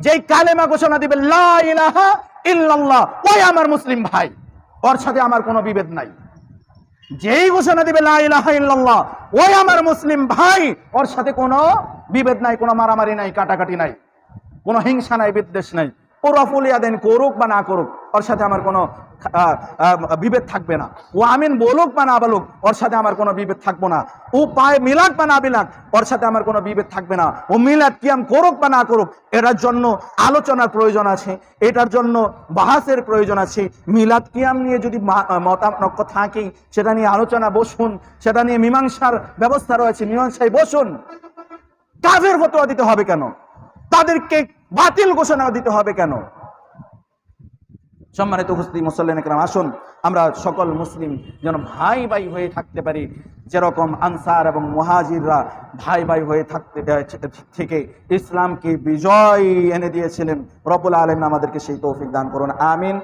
যেই কালেমা ঘোষণা দিবে লা ইলাহা ইল্লাল্লাহ, ওই আমার মুসলিম ভাই, ওর সাথে আমার কোনো বিভেদ নাই। যেই ঘোষণা দিবে লা ইলাহা ইল্লাল্লাহ, ওই আমার মুসলিম ভাই, ওর সাথে কোনো বিভেদ নাই, কোনো মারামারি নাই, কাটাকাটি নাই, কোনো হিংসা নাই, বিদ্বেষ নাই। ওরা ফুলিয়া দেন করুক বা না করুক, ওর সাথে আমার কোনো বিভেদ থাকবে না। ও আমিন বলুক বা না বলুক, ওর সাথে আমার কোনো বিভেদ থাকবো না। ও পায়ে মিলাক বা না মিলাক, ওর সাথে আমার কোনো বিভেদ থাকবে না। ও মিলাদ কিয়াম করুক বা না করুক, এটার জন্য আলোচনার প্রয়োজন আছে, এটার জন্য বাহাসের প্রয়োজন আছে। মিলাদ কিয়াম নিয়ে যদি মতানক্য থাকে, সেটা নিয়ে আলোচনা বসুন, সেটা নিয়ে মীমাংসার ব্যবস্থা রয়েছে, মীমাংসায় বসুন। কাফের ফতোয়া দিতে হবে কেন? তাদেরকে বাতিল ঘোষণা দিতে হবে কেন? সম্মানিত উপস্থিতি মুসল্লিয়ান কিরাম, আসুন আমরা সকল মুসলিম যেন ভাই ভাই হয়ে থাকতে পারি। যেরকম আনসার এবং মুহাজিররা ভাই ভাই হয়ে থাকতে থেকে ইসলামকে বিজয় এনে দিয়েছিলেন, রব্বুল আলামিন আমাদেরকে সেই তৌফিক দান করুন, আমিন।